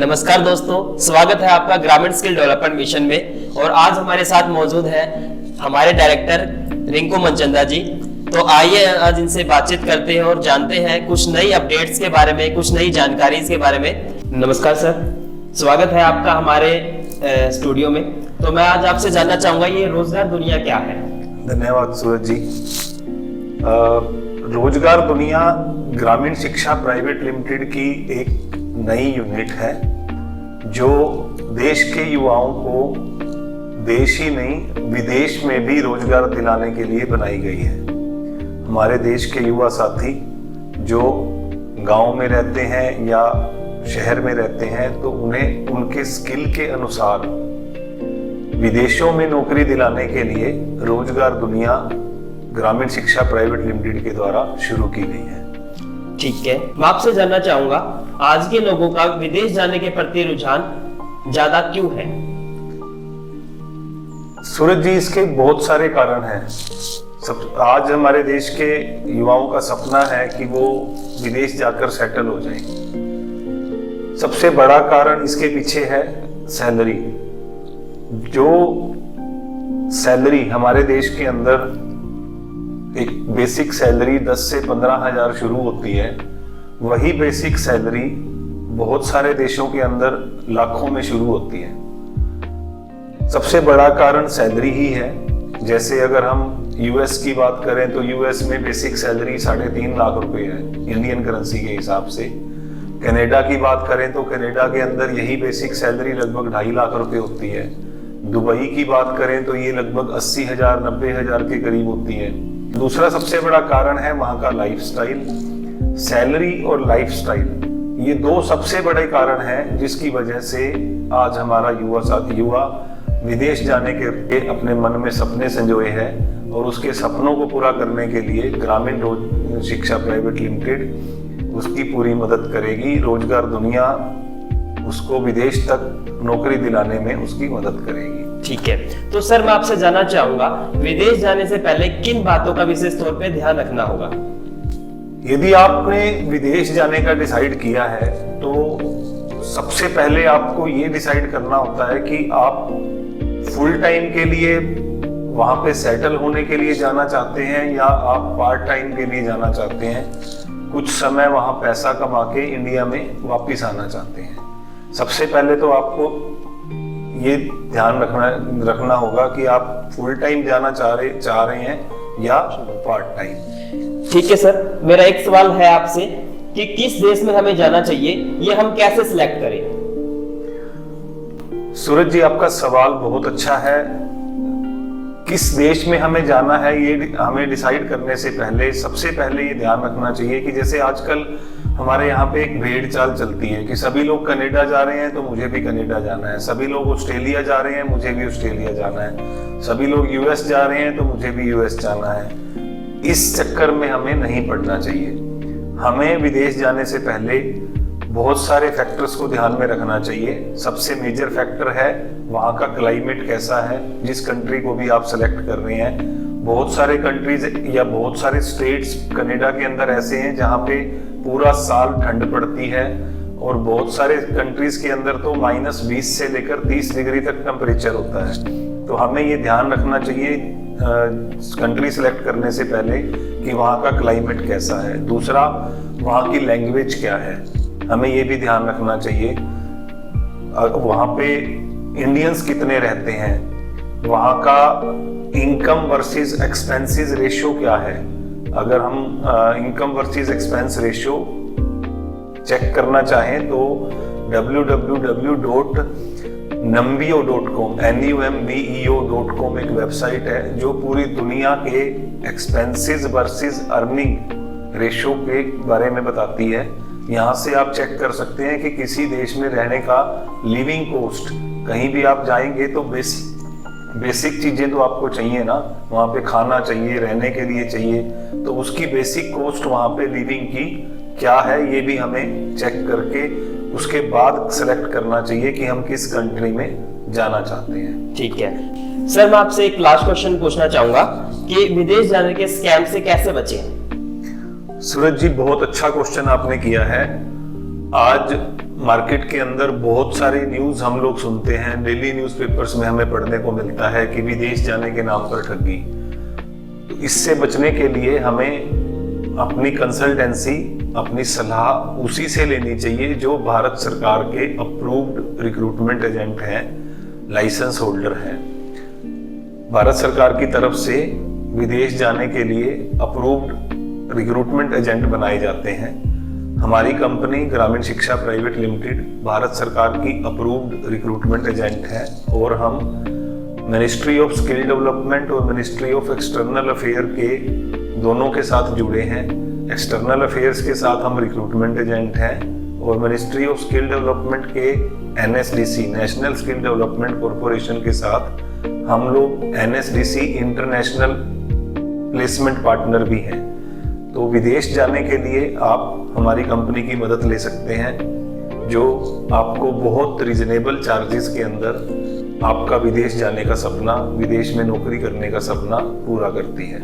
नमस्कार दोस्तों, स्वागत है आपका ग्रामीण स्किल डेवलपमेंट मिशन में। और आज हमारे साथ मौजूद है हमारे डायरेक्टर रिंकू मनचंदा जी। तो आइए आज इनसे बातचीत करते हैं और जानते हैं कुछ नई अपडेट्स के बारे में, कुछ नई जानकारी के बारे में। नमस्कार सर, स्वागत है आपका हमारे स्टूडियो में। तो मैं आज आपसे जानना चाहूंगा ये रोजगार दुनिया क्या है? धन्यवाद सूरज जी। रोजगार दुनिया ग्रामीण शिक्षा प्राइवेट लिमिटेड की एक नई यूनिट है जो देश के युवाओं को देश ही नहीं विदेश में भी रोजगार दिलाने के लिए बनाई गई है। हमारे देश के युवा साथी जो गांव में रहते हैं या शहर में रहते हैं तो उन्हें उनके स्किल के अनुसार विदेशों में नौकरी दिलाने के लिए रोजगार दुनिया ग्रामीण शिक्षा प्राइवेट लिमिटेड के द्वारा शुरू की गई है। ठीक है, मैं आपसे जानना चाहूंगा आज के लोगों का विदेश जाने के प्रति रुझान ज्यादा क्यों है? सूरज जी, इसके बहुत सारे कारण हैं। आज हमारे देश के युवाओं का सपना है कि वो विदेश जाकर सेटल हो जाएं। सबसे बड़ा कारण इसके पीछे है सैलरी। जो सैलरी हमारे देश के अंदर एक बेसिक सैलरी 10 से 15 हजार शुरू होती है, वही बेसिक सैलरी बहुत सारे देशों के अंदर लाखों में शुरू होती है। सबसे बड़ा कारण सैलरी ही है। जैसे अगर हम यूएस की बात करें तो यूएस में बेसिक सैलरी 3.5 लाख रुपए है इंडियन करेंसी के हिसाब से। कनाडा की बात करें तो कनाडा के अंदर यही बेसिक सैलरी लगभग 2.5 लाख रुपए होती है। दुबई की बात करें तो ये लगभग 80,000 90,000 के करीब होती है। दूसरा सबसे बड़ा कारण है वहां का लाइफस्टाइल। सैलरी और लाइफस्टाइल ये दो सबसे बड़े कारण हैं जिसकी वजह से आज हमारा युवा विदेश जाने के लिए अपने मन में सपने संजोए हैं और उसके सपनों को पूरा करने के लिए ग्रामीण शिक्षा प्राइवेट लिमिटेड उसकी पूरी मदद करेगी। रोजगार दुनिया उसको विदेश तक नौकरी दिलाने में उसकी मदद करेगी। ठीक है, तो सर मैं आपसे जानना चाहूंगा विदेश जाने से पहले किन बातों का विशेष तौर पे ध्यान रखना होगा? यदि आपने विदेश जाने का डिसाइड किया है तो सबसे पहले आपको ये डिसाइड करना होता है कि आप फुल टाइम के लिए वहां पे सेटल होने के लिए जाना चाहते हैं या आप पार्ट टाइम के लिए जाना चाहते हैं, कुछ समय वहां पैसा कमा के इंडिया में वापिस आना चाहते हैं। सबसे पहले तो आपको ये ध्यान रखना होगा कि आप फुल टाइम जाना चाह रहे हैं या पार्ट टाइम। ठीक है सर, मेरा एक सवाल है आपसे कि किस देश में हमें जाना चाहिए, ये हम कैसे सिलेक्ट करें? सूरज जी, आपका सवाल बहुत अच्छा है। किस देश में हमें जाना है ये हमें डिसाइड करने से पहले सबसे पहले ये ध्यान रखना चाहिए कि जैसे आजकल हमारे यहाँ पे एक भेड़ चाल चलती है कि सभी लोग कनाडा जा रहे हैं तो मुझे भी कनाडा जाना है, सभी लोग ऑस्ट्रेलिया जा रहे हैं मुझे भी ऑस्ट्रेलिया जाना है, सभी लोग यूएस जा रहे हैं तो मुझे भी यूएस जाना है। इस चक्कर में हमें नहीं पड़ना चाहिए। हमें विदेश जाने से पहले बहुत सारे फैक्टर्स को ध्यान में रखना चाहिए। सबसे मेजर फैक्टर है वहाँ का क्लाइमेट कैसा है। जिस कंट्री को भी आप सेलेक्ट कर रहे हैं, बहुत सारे कंट्रीज या बहुत सारे स्टेट्स कनाडा के अंदर ऐसे हैं जहाँ पे पूरा साल ठंड पड़ती है और बहुत सारे कंट्रीज के अंदर तो -20 से लेकर 30 डिग्री तक टेम्परेचर होता है। तो हमें ये ध्यान रखना चाहिए कंट्री सेलेक्ट करने से पहले कि वहाँ का क्लाइमेट कैसा है। दूसरा, वहाँ की लैंग्वेज क्या है, हमें ये भी ध्यान रखना चाहिए। वहाँ पे इंडियंस कितने रहते हैं, वहाँ का इनकम वर्सेस एक्सपेंसेस रेशियो क्या है। अगर हम income versus expense ratio check करना चाहें तो www.numbeo.com एक वेबसाइट है जो पूरी दुनिया के एक्सपेंसेस वर्सेस अर्निंग रेशियो के बारे में बताती है। यहाँ से आप चेक कर सकते हैं कि किसी देश में रहने का लिविंग कॉस्ट, कहीं भी आप जाएंगे तो बेसिक चीजें तो आपको चाहिए ना, वहाँ पे खाना चाहिए, रहने के लिए चाहिए, तो उसकी बेसिक कॉस्ट वहाँ पे लिविंग की क्या है ये भी हमें चेक करके उसके बाद सेलेक्ट करना चाहिए कि हम किस कंट्री में जाना चाहते हैं। ठीक है सर, मैं आपसे एक लास्ट क्वेश्चन पूछना चाहूंगा कि विदेश जाने के स्कैम से कैसे बचें? सूरज जी, बहुत अच्छा क्वेश्चन आपने किया है। आज मार्केट के अंदर बहुत सारी न्यूज हम लोग सुनते हैं, डेली न्यूज़पेपर्स में हमें पढ़ने को मिलता है कि विदेश जाने के नाम पर ठगी। तो इससे बचने के लिए हमें अपनी कंसल्टेंसी, अपनी सलाह उसी से लेनी चाहिए जो भारत सरकार के अप्रूव्ड रिक्रूटमेंट एजेंट हैं, लाइसेंस होल्डर हैं। भारत सरकार की तरफ से विदेश जाने के लिए अप्रूव्ड रिक्रूटमेंट एजेंट बनाए जाते हैं। हमारी कंपनी ग्रामीण शिक्षा प्राइवेट लिमिटेड भारत सरकार की अप्रूव्ड रिक्रूटमेंट एजेंट है और हम मिनिस्ट्री ऑफ स्किल डेवलपमेंट और मिनिस्ट्री ऑफ एक्सटर्नल अफेयर के दोनों के साथ जुड़े हैं। एक्सटर्नल अफेयर्स के साथ हम रिक्रूटमेंट एजेंट हैं और मिनिस्ट्री ऑफ स्किल डेवलपमेंट के NSDC national skill development corporation के साथ हम लोग NSDC इंटरनेशनल प्लेसमेंट पार्टनर भी हैं। तो विदेश जाने के लिए आप हमारी कंपनी की मदद ले सकते हैं जो आपको बहुत रिजनेबल चार्जेस के अंदर आपका विदेश जाने का सपना, विदेश में नौकरी करने का सपना पूरा करती है।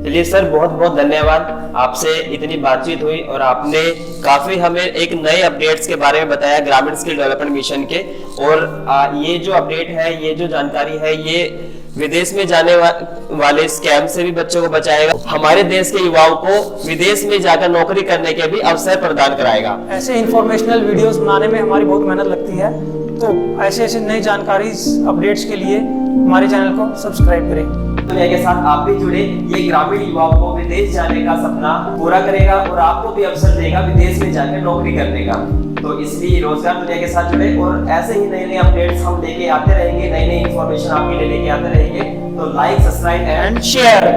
चलिए सर, बहुत बहुत धन्यवाद। आपसे इतनी बातचीत हुई और आपने काफी हमें एक नए अपडेट्स के बारे में बताया ग्रामीण स्किल डेवलपमेंट मिशन के। और ये जो अपडेट है, ये जो जानकारी है, ये विदेश में जाने वाले स्कैम से भी बच्चों को बचाएगा, हमारे देश के युवाओं को विदेश में जाकर नौकरी करने के भी अवसर प्रदान कराएगा। ऐसे इंफॉर्मेशनल वीडियोस बनाने में हमारी बहुत मेहनत लगती है, तो ऐसे नई जानकारी अपडेट्स के लिए हमारे चैनल को सब्सक्राइब करें। दुनिया के साथ आप भी जुड़े, ये ग्रामीण युवाओं को विदेश जाने का सपना पूरा करेगा और आपको भी अवसर देगा विदेश में जाकर नौकरी करने का। तो इसलिए रोजगार दुनिया के साथ जुड़े और ऐसे ही नए नए अपडेट्स हम लेके आते रहेंगे, नई नई इंफॉर्मेशन आपके लिए लेके आते रहेंगे। तो लाइक, सब्सक्राइब एंड शेयर।